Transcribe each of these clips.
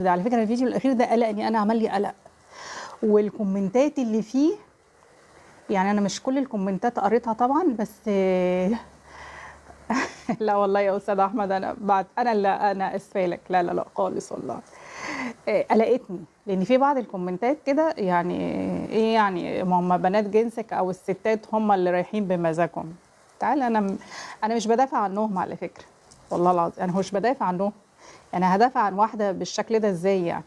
ده على فكرة الفيديو الأخير ده قلقني، أنا عمل لي قلق، والكومنتات اللي فيه يعني أنا مش كل الكومنتات قريتها طبعا، بس لا والله يا أستاذ أحمد أنا آسفة لك، لا لا لا خالص والله. قلقتني لأن في بعض الكومنتات كده يعني إيه يعني ما هم بنات جنسك أو الستات هم اللي رايحين بمزاجهم. تعال أنا مش بدافع عنهم على فكرة، والله العظيم أنا مش بدافع عنهم. أنا هدافع عن واحدة بالشكل ده إزاي يعني؟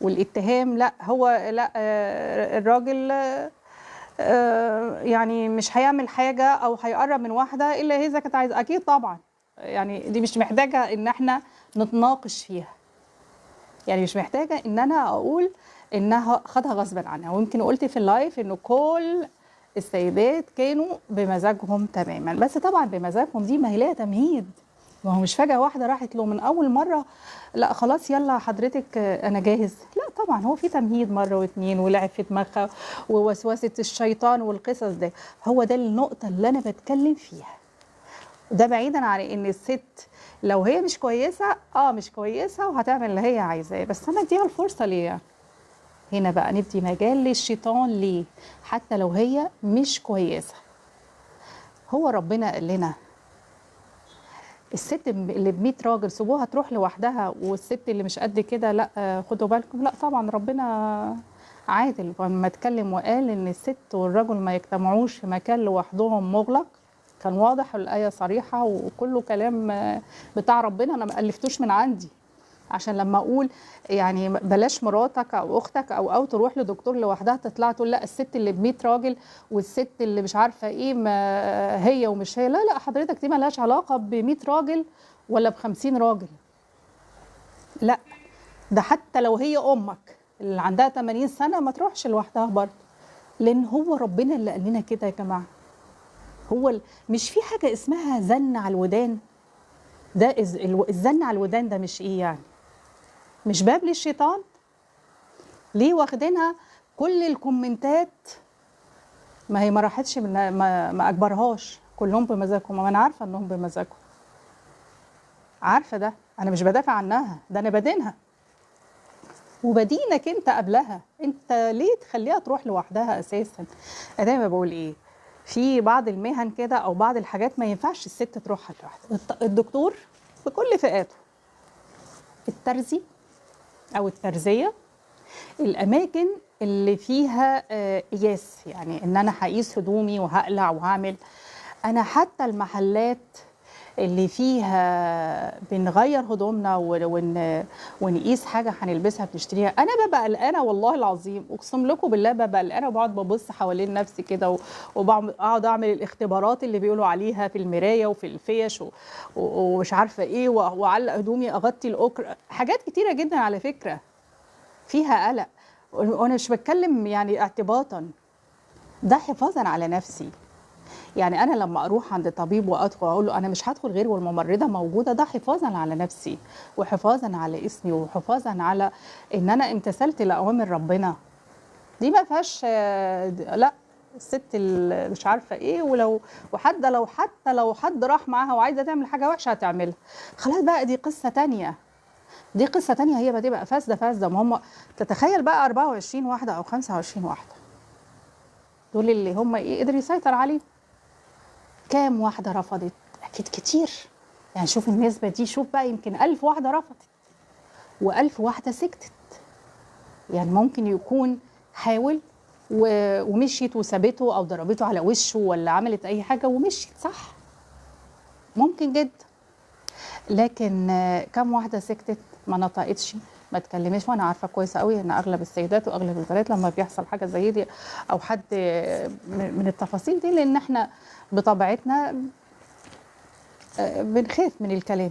والاتهام لا هو لا الراجل يعني مش هيعمل حاجة أو هيقرب من واحدة إلا إذا كانت عايزة، أكيد طبعا. يعني دي مش محتاجة إن احنا نتناقش فيها، يعني مش محتاجة إن أنا أقول إنها خدها غصبا عنها. ويمكن قلت في اللايف إنه كل السيدات كانوا بمزاجهم تماما، بس طبعا بمزاجهم دي ما هي ليها تمهيد. ما هو مش فجأة واحدة راحت له من أول مرة لا خلاص يلا حضرتك أنا جاهز. لا طبعا هو في تمهيد مرة واتنين ولعب في دماغها ووسوسة الشيطان والقصص ده. هو ده النقطة اللي أنا بتكلم فيها. ده بعيدا عن ان الست لو هي مش كويسه مش كويسه وهتعمل اللي هي عايزاه، بس انا اديها الفرصه ليه؟ هنا بقى ندي مجال للشيطان ليه؟ حتى لو هي مش كويسه. هو ربنا قال لنا الست اللي ب100 راجل سيبوها تروح لوحدها، والست اللي مش قد كده لا خدوا بالكم. لا طبعا ربنا عادل لما اتكلم وقال ان الست والرجل ما يجتمعوش في مكان لوحدهم مغلق. كان واضح الآية صريحة وكله كلام بتاع ربنا، أنا ما ألفتوش من عندي. عشان لما أقول يعني بلاش مراتك أو أختك أو تروح لدكتور لوحدها تطلع تقول لا الست اللي ب100 راجل والست اللي مش عارفة إيه ما هي ومش هي. لا لا حضرتك دي مالهاش علاقة ب100 راجل ولا ب50 راجل. لا ده حتى لو هي أمك اللي عندها 80 سنة ما تروحش لوحدها برضه، لأن هو ربنا اللي قال لنا كده يا جماعة. هو مش في حاجة اسمها زن على الودان؟ ده الزن على الودان ده مش ايه يعني؟ مش باب للشيطان؟ ليه واخدينها كل الكومنتات؟ ما هي ما راحتش ما اجبرهاش، كلهم بمزاجهم، ما انا عارفة انهم بمزاجهم، عارفة ده. انا مش بدافع عنها، ده انا بدينها وبدينك انت قبلها. انت ليه تخليها تروح لوحدها اساسا؟ انا دايما بقول ايه، في بعض المهن كده او بعض الحاجات ما ينفعش الست تروحها لوحدها. الدكتور بكل فئاته، الترزي او الترزيه، الاماكن اللي فيها قياس، يعني ان انا هقيس هدومي وهقلع وهعمل. انا حتى المحلات اللي فيها بنغير هدومنا ونقيس حاجه هنلبسها بنشتريها، انا ببقى قلقانه والله العظيم، اقسم لكم بالله ببقى قلقانه وبقعد ببص حوالين نفسي كده وبقعد اعمل الاختبارات اللي بيقولوا عليها في المرايه وفي الفيش ومش عارفه ايه، واعلق هدومي اغطي الاكر، حاجات كتيره جدا على فكره فيها قلق. وانا مش بتكلم يعني اعتباطا، ده حفاظا على نفسي. يعني انا لما اروح عند طبيب وادخل اقول له انا مش هدخل غير والممرضه موجوده، ده حفاظا على نفسي وحفاظا على اسمي وحفاظا على ان انا امتثلت لاوامر ربنا. دي ما فيهاش لا الست اللي مش عارفه ايه، حتى لو حد راح معاها وعايزه تعمل حاجه وحشه هتعملها، خلاص بقى دي قصه تانية. دي قصه تانية، هي بتبقى فاسده. ما هم تتخيل بقى 24 واحده او 25 واحده دول اللي هم ايه قدر يسيطر عليه. كام واحدة رفضت؟ أكيد كتير. يعني شوف النسبة دي، شوف بقى يمكن 1000 واحدة رفضت و1000 واحدة سكتت. يعني ممكن يكون حاول ومشيت وسابته أو ضربته على وشه ولا عملت أي حاجة ومشيت، صح؟ ممكن جدا. لكن كم واحدة سكتت ما نطقتش ما تكلمش؟ وانا عارفه كويس قوي ان اغلب السيدات واغلب البنات لما بيحصل حاجه زي دي او حد من التفاصيل دي، لان احنا بطبيعتنا بنخاف من الكلام،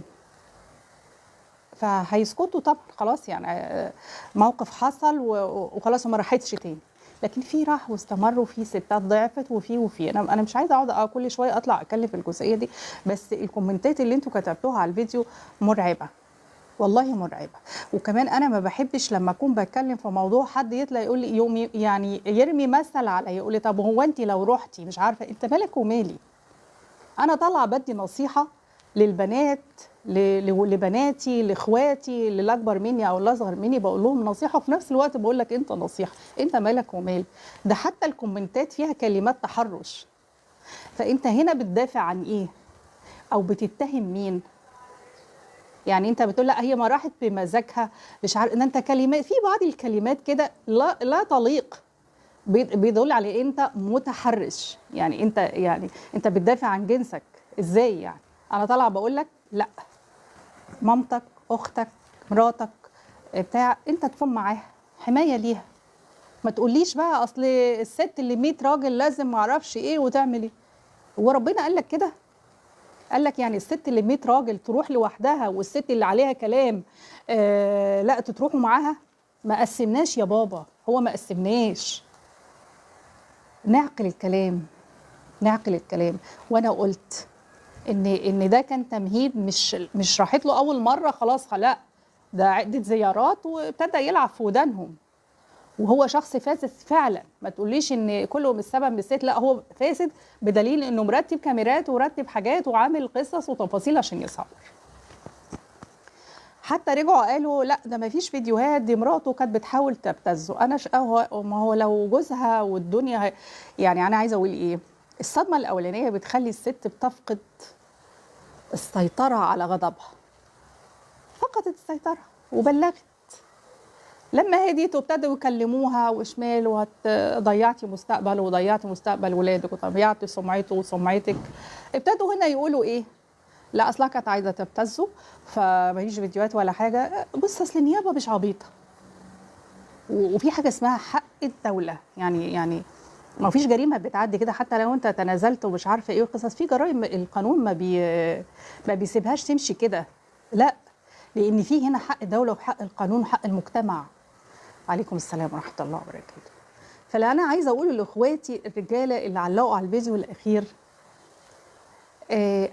فهيسكتوا طبعا خلاص. يعني موقف حصل وخلاص وما راحتش تاني. لكن في راح واستمر، وفي ستات ضعفت، وفي انا مش عايزه اقعد كل شويه اطلع اتكلم في الجزئيه دي، بس الكومنتات اللي انتوا كتبتوها على الفيديو مرعبه، والله مرعبه. وكمان انا ما بحبش لما اكون بتكلم في موضوع حد يطلع يقول لي يومي يعني يرمي مثل عليا، يقول لي طب هو انت لو رحتي مش عارفه، انت مالك ومالي؟ انا طالعه بدي نصيحه للبنات، لبناتي، لاخواتي، اللي اكبر مني او اللي اصغر مني، بقول لهم نصيحه، وفي نفس الوقت بقول لك انت نصيحه. انت مالك ومال ده؟ حتى الكومنتات فيها كلمات تحرش، فانت هنا بتدافع عن ايه او بتتهم مين؟ يعني انت بتقول لا هي ما راحت بمزاجها، مش عارف ان انت كلمات، في بعض الكلمات كده لا تليق، بيدل على انت متحرش. يعني انت بتدافع عن جنسك ازاي يعني؟ انا طالعه بقول لك لا، مامتك، اختك، مراتك، بتاع، انت تكون معاها حمايه ليها. ما تقوليش بقى اصل الست اللي 100 راجل لازم ما اعرفش ايه وتعمل ايه. هو ربنا قال لك كده؟ قال لك يعني الست اللي 100 راجل تروح لوحدها، والست اللي عليها كلام لا تروحوا معاها؟ ما قسمناش يا بابا، هو ما قسمناش. نعقل الكلام، نعقل الكلام. وانا قلت ان ده كان تمهيد، مش راحت له اول مره خلاص، لا ده عده زيارات وابتدى يلعب في ودانهم. وهو شخص فاسد فعلا، ما تقوليش ان كله من السبب من الست، لا هو فاسد بدليل انه مرتب كاميرات ورتب حاجات وعامل قصص وتفاصيل عشان يصور. حتى رجعوا قالوا لا ده ما فيش فيديوهات، دي مراته كانت بتحاول تبتزه. انا ما هو لو جوزها والدنيا يعني انا عايزه اقول ايه، الصدمه الاولانيه بتخلي الست بتفقد السيطره على غضبها، فقدت السيطره وبلغت. لما هديت وابتدوا يكلموها وشمال وضيعتي مستقبل وضيعتي مستقبل ولادك وضيعتي سمعته وسمعتك، ابتدوا هنا يقولوا ايه؟ لا اصلها كانت عايزه تبتزه فمفيش فيديوهات ولا حاجه. بص اصل النيابه مش عبيطه، وفي حاجه اسمها حق الدوله. يعني ما فيش جريمه بتعدي كده، حتى لو انت تنازلت ومش عارفه ايه قصص، في جرائم القانون ما بيسيبهاش تمشي كده، لا، لان في هنا حق الدوله وحق القانون وحق المجتمع. وعليكم السلام ورحمه الله وبركاته. فاللي انا عايزه اقوله لاخواتي الرجاله اللي علقوا على الفيديو الاخير،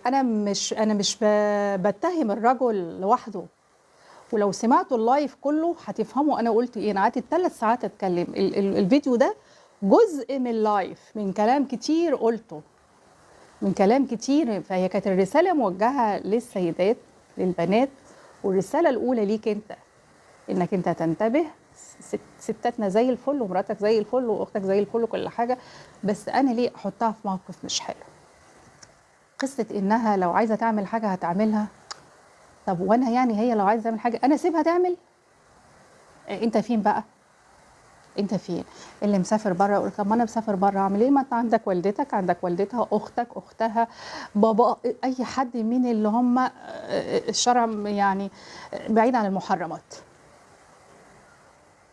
انا مش بتهم الرجل لوحده، ولو سمعتوا اللايف كله هتفهموا انا قلت ايه. انا قعدت 3 ساعات اتكلم. الفيديو ده جزء من اللايف، من كلام كتير قلته، من كلام كتير. فهي كانت الرساله موجهه للسيدات، للبنات، والرساله الاولى ليك انت، انك انت تنتبه. ستاتنا زي الفل، ومراتك زي الفل، واختك زي الفل، وكل حاجه، بس انا ليه احطها في موقف مش حلو؟ قصه انها لو عايزه تعمل حاجه هتعملها. طب وانا يعني هي لو عايزه تعمل حاجه انا اسيبها تعمل؟ انت فين بقى؟ انت فين؟ اللي مسافر بره يقول طب ما انا مسافر بره اعمل ايه؟ ما انت عندك والدتك، عندك والدتها، اختك، اختها، بابا، اي حد من اللي هم الشرع يعني بعيد عن المحرمات.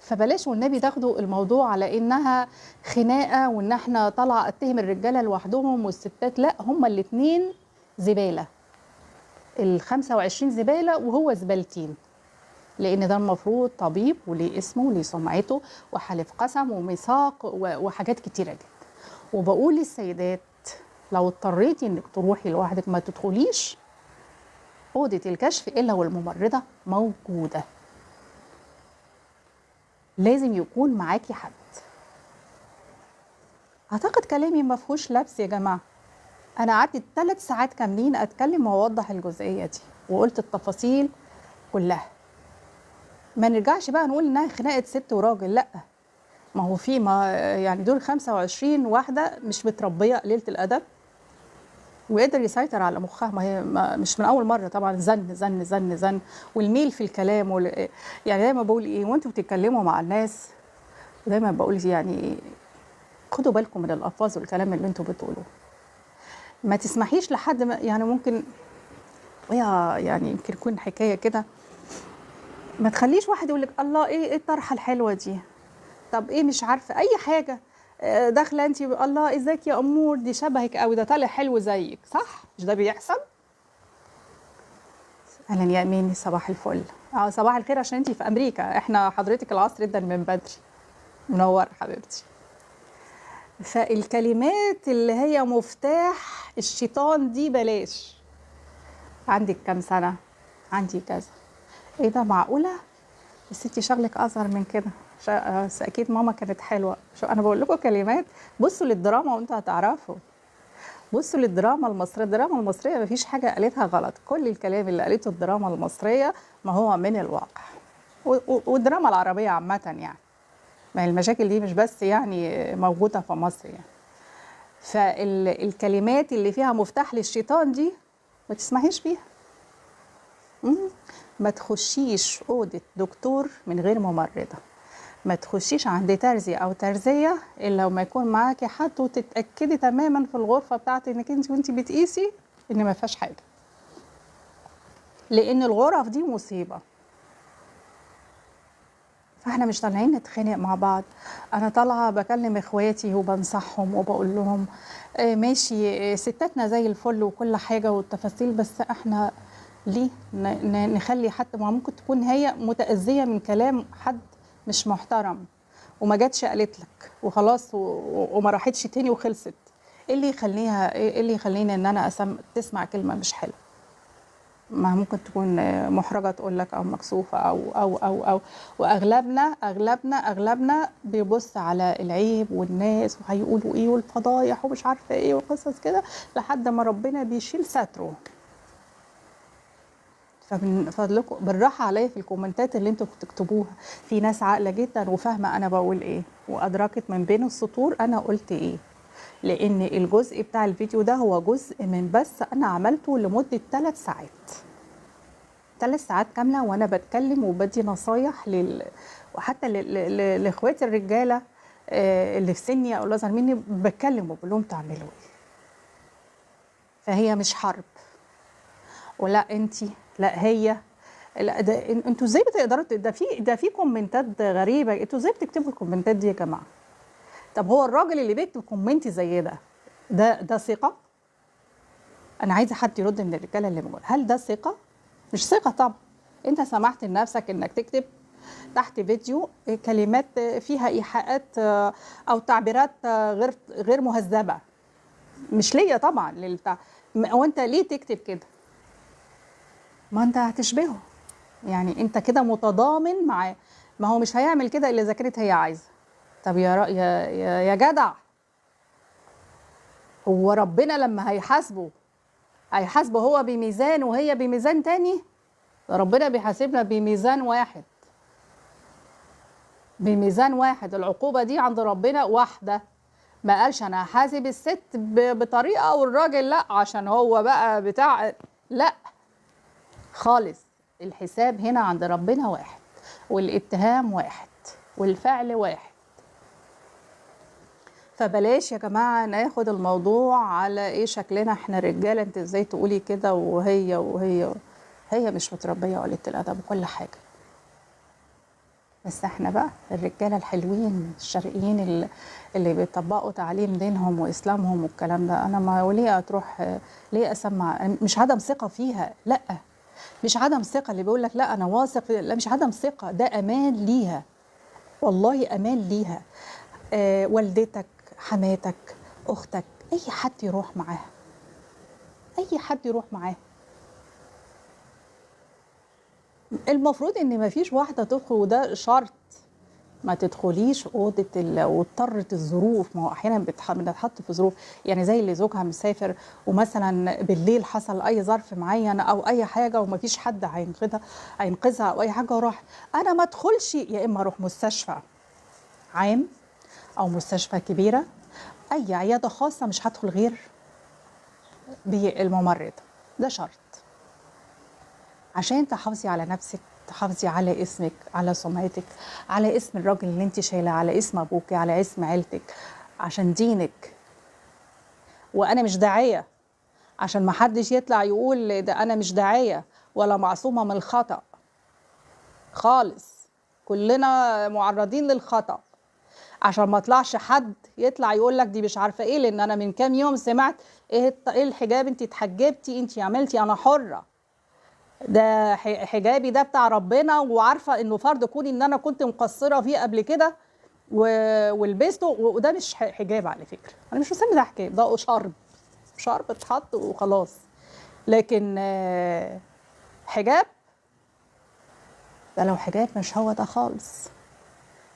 فبلاش والنبي تاخدوا الموضوع على انها خناقه، وان احنا طالعه اتهم الرجاله لوحدهم والستات، لا، هما الاثنين زباله. ال25 زباله وهو زبالتين، لان ده المفروض طبيب وليه اسمه وليه سمعته وحلف قسم وميثاق وحاجات كتيره جدا. وبقول للسيدات لو اضطريتي انك تروحي لوحدك ما تدخليش اوضه الكشف الا والممرضه موجوده، لازم يكون معاكي حد. اعتقد كلامي ما فيهوش لبس يا جماعه. انا قعدت 3 ساعات كاملين اتكلم واوضح الجزئيه دي، وقلت التفاصيل كلها. ما نرجعش بقى نقول انها خناقه ست وراجل، لا، ما هو في يعني دول 25 واحده مش متربيه قليله الادب، وقدر يسيطر على مخها. ما هي مش من اول مره طبعا، زن زن زن زن، والميل في الكلام يعني دايما بقول ايه وانتوا بتتكلموا مع الناس، دايما بقول يعني خدوا بالكم من الالفاظ والكلام اللي انتوا بتقولوه. ما تسمحيش لحد يعني ممكن يعني يمكن يكون حكايه كده، ما تخليش واحد يقول لك الله ايه الطرحه الحلوه دي، طب ايه مش عارفه اي حاجه، داخله انت الله ازيك يا امور، دي شبهك قوي، ده طالع حلو زيك، صح؟ مش ده بيحصل؟ اهلا يا اماني، صباح الفل. صباح الخير عشان انت في امريكا، احنا حضرتك العصر جدا من بدري. منور حبيبتي. فالكلمات اللي هي مفتاح الشيطان دي بلاش. عندك كام سنه؟ عندي كذا. ايه ده معقوله؟ بس انتي شغلك اصغر من كده. بس اكيد ماما كانت حلوه. شو انا بقول لكم كلمات، بصوا للدراما وانتوا هتعرفوا. بصوا للدراما المصريه، الدراما المصريه ما فيش حاجه قالتها غلط، كل الكلام اللي قالته الدراما المصريه ما هو من الواقع، والدراما العربيه عامه يعني. ما هي المشاكل دي مش بس يعني موجوده في مصر يعني. فالكلمات اللي فيها مفتاح للشيطان دي ما تسمحيش بيها. ما تخشيش أوضة دكتور من غير ممرضة، ما تخشيش عند ترزي أو ترزية إلا لما يكون معاكي حد وتتأكدي تماما في الغرفة بتاعتك إنك أنت وأنت بتقيسي إن ما فيهاش حاجة، لأن الغرف دي مصيبة. فاحنا مش طالعين نتخانق مع بعض، انا طالعه بكلم اخواتي وبنصحهم وبقول لهم ماشي، ستاتنا زي الفل وكل حاجه والتفاصيل، بس احنا ليه نخلي حتى، ما ممكن تكون هي متأذية من كلام حد مش محترم وما جاتش قالت لك وخلاص وما راحتش تاني وخلصت. ايه اللي يخليها، ايه اللي يخليني ان انا تسمع كلمه مش حلوه؟ ما ممكن تكون محرجه تقول لك او مكسوفه او واغلبنا بيبص على العيب والناس وهيقولوا ايه والفضايح ومش عارفه ايه وقصص كده لحد ما ربنا بيشيل ستره. فمن فضلكم بالراحه عليا في الكومنتات اللي انتوا بتكتبوها، في ناس عاقله جدا وفاهمه انا بقول ايه وادركت من بين السطور انا قلت ايه، لان الجزء بتاع الفيديو ده هو جزء من بس انا عملته لمده 3 ساعات، 3 ساعات كامله وانا بتكلم وبدي نصايح وحتى لاخواتي الرجاله اللي في سني او اللي اصغر مني، بتكلم وبقول لهم تعملوا ايه. فهي مش حرب، ولا انتي لا هي، لا ده انتوا ازاي بتقدروا، ده في كومنتات غريبه، انتوا ازاي بتكتبوا الكومنتات دي يا جماعه؟ طب هو الراجل اللي بيكتب كومنت زي ده ثقه؟ انا عايزه حد يرد من الرجاله اللي موجوده، هل ده ثقه؟ مش ثقه طبعا. انت سمحت لنفسك انك تكتب تحت فيديو كلمات فيها ايحاءات او تعبيرات غير مهذبه، مش ليا طبعا للبتاع. وانت ليه تكتب كده؟ ما انت هتشبهه، يعني انت كده متضامن معاه، ما هو مش هيعمل كده الا اذا كانت هي عايزه. طب يا جدع، هو ربنا لما هيحاسبه هو بميزان وهي بميزان تاني؟ ربنا بيحاسبنا بميزان واحد، بميزان واحد، العقوبه دي عند ربنا واحده. ما قالش انا هحاسب الست بطريقه والراجل لا عشان هو بقى بتاع، لا خالص. الحساب هنا عند ربنا واحد، والاتهام واحد، والفعل واحد. فبلاش يا جماعه ناخد الموضوع على ايه شكلنا احنا رجاله، انت ازاي تقولي كده، وهي مش متربيه وقلة الادب وكل حاجه. بس احنا بقى الرجاله الحلوين الشرقيين اللي بيطبقوا تعليم دينهم واسلامهم والكلام ده، انا ما وليه تروح ليه اسمع؟ مش عدم ثقه فيها، لا مش عدم ثقه، اللي بيقول لك لا انا واثق، لا مش عدم ثقه، ده امان ليها، والله امان ليها. والدتك، حماتك، اختك، اي حد يروح معاها، اي حد يروح معاها. المفروض ان ما فيش واحده تدخل، وده شرط، ما تدخليش اوضه لو اضطرت الظروف، ما هو احيانا بنتحط في ظروف، يعني زي اللي زوجها مسافر ومثلا بالليل حصل اي ظرف معين او اي حاجه وما فيش حد هينقذها او اي حاجه، وراح انا ما ادخلش، يا اما اروح مستشفى عام او مستشفى كبيره، اي عياده خاصه مش هدخل غير بالممرضه، ده شرط عشان تحافظي على نفسك، تحافظي على اسمك، على سمعتك، على اسم الراجل اللي انت شايلاه، على اسم ابوكي، على اسم عيلتك، عشان دينك. وانا مش داعيه عشان ما حدش يطلع يقول ده انا مش داعيه ولا معصومه من الخطا خالص، كلنا معرضين للخطا، عشان ما طلعش حد يطلع يقول لك دي مش عارفه ايه، لان انا من كام يوم سمعت ايه الحجاب، انت اتحجبتي، انت عملتي، انا حره، ده حجابي ده بتاع ربنا، وعارفه انه فرض كوني ان انا كنت مقصره فيه قبل كده ولبسته، وده مش حجاب على فكره، انا مش مسمي ده حجاب، ده شرب اتحط وخلاص. لكن حجاب ده لو حجاب مش هو ده خالص،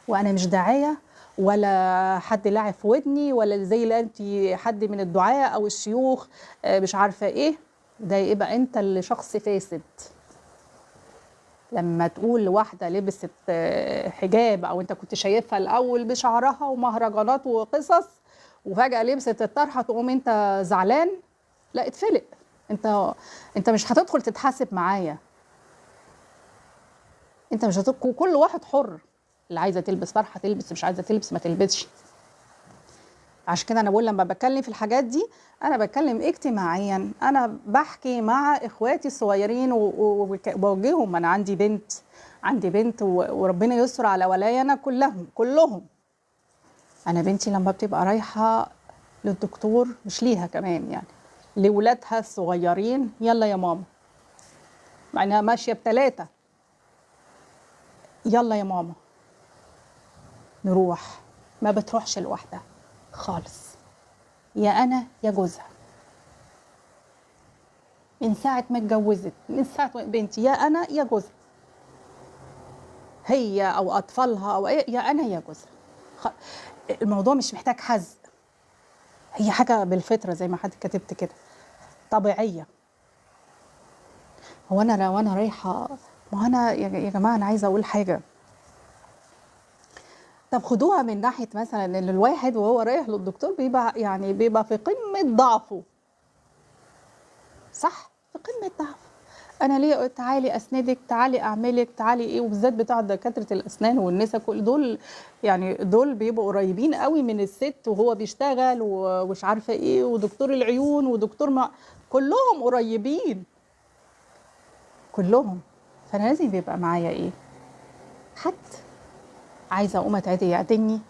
وانا مش داعيه ولا حد لاعب في ودني، ولا زي اللي انت حد من الدعاة او الشيوخ مش عارفه ايه. ده يبقى انت اللي شخص فاسد. لما تقول لواحده لبست حجاب، او انت كنت شايفها الاول بشعرها ومهرجانات وقصص، وفجاه لبست الطرحه، تقوم انت زعلان؟ لا، اتفلق. انت مش هتدخل تتحاسب معايا. انت مش هتدخل، وكل واحد حر. اللي عايزه تلبس طرحه تلبس، مش عايزه تلبس ما تلبسش. عشان كده انا بقول لما بتكلم في الحاجات دي انا بتكلم اجتماعيا، انا بحكي مع اخواتي الصغيرين وبوجههم. انا عندي بنت وربنا يستر على ولايانا كلهم. انا بنتي لما بتبقى رايحه للدكتور، مش ليها كمان يعني، لولادها الصغيرين، يلا يا ماما، مع انها ماشيه ب3، يلا يا ماما نروح. ما بتروحش لوحدها خالص، يا انا يا جوزها. من ساعه ما اتجوزت، من ساعه ما بنتي، يا انا يا جوزها، هي او اطفالها او ايه، يا انا يا جوزها. الموضوع مش محتاج حزق، هي حاجه بالفطره زي ما حد كتبت كده، طبيعيه. هو انا لو انا رايحه، ما انا يا جماعه انا عايزه اقول حاجه. طب خدوها من ناحيه مثلا ان الواحد وهو رايح للدكتور بيبقى في قمه ضعفه، صح؟ في قمه ضعفه. انا ليه؟ تعالي اسندك، تعالي اعملك، تعالي ايه. وبالذات بتاع دكاتره الاسنان والنساء، كل دول يعني دول بيبقوا قريبين قوي من الست وهو بيشتغل ومش عارفه ايه، ودكتور العيون ودكتور كلهم قريبين كلهم. فانا لازم بيبقى معايا ايه، حد عايزه اقوم اتعدي يعدني،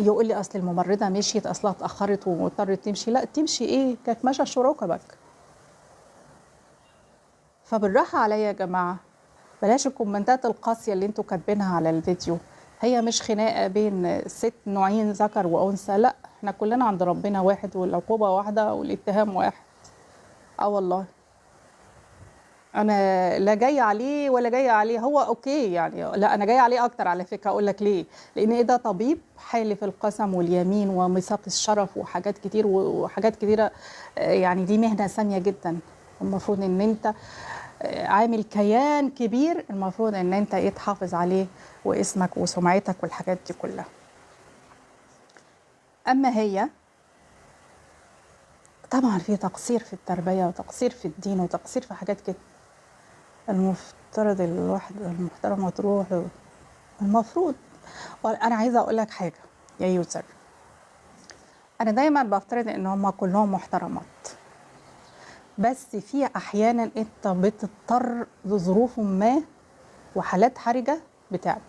يقول لي اصل الممرضه مشيت، اصلها اتاخرت واضطرت تمشي. لا تمشي ايه، كانت ماشيه ركبك. فبالراحه عليا يا جماعه، بلاش الكومنتات القاسيه اللي انتوا كاتبينها على الفيديو. هي مش خناقه بين ست نوعين ذكر وانثى، لا، احنا كلنا عند ربنا واحد، والعقوبه واحده والاتهام واحد. والله انا لا جايه عليه ولا جايه عليه، هو اوكي يعني، لا انا جايه عليه اكتر على فكره. اقول لك ليه؟ لان ايه، ده طبيب حالف القسم واليمين وميثاق الشرف وحاجات كتير وحاجات كتيره. يعني دي مهنه ثانيه جدا. المفروض ان انت عامل كيان كبير، المفروض ان انت ايه، تحافظ عليه واسمك وسمعتك والحاجات دي كلها. اما هي طبعا في تقصير في التربيه وتقصير في الدين وتقصير في حاجات كده. المفترض الواحد المحترمه تروح، المفروض. انا عايزه اقول لك حاجه يا يوسف، انا دايما بفترض ان هم كلهم محترمات، بس في احيانا انت بتضطر لظروف ما وحالات حرجه بتاعت،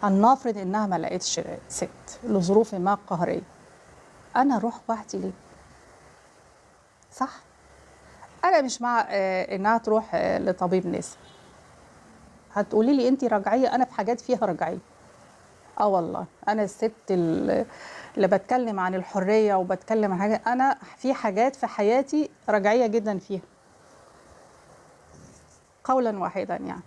هنفرض انها ما لقيتش ست لظروف ما قهريه، انا اروح وحدي ليه؟ صح؟ انا مش مع انها تروح لطبيب نساء. هتقولي لي انت رجعيه، انا في حاجات فيها رجعيه. والله انا الست اللي بتكلم عن الحريه وبتكلم عن حاجه، انا في حاجات في حياتي رجعيه جدا فيها، قولا واحدا يعني.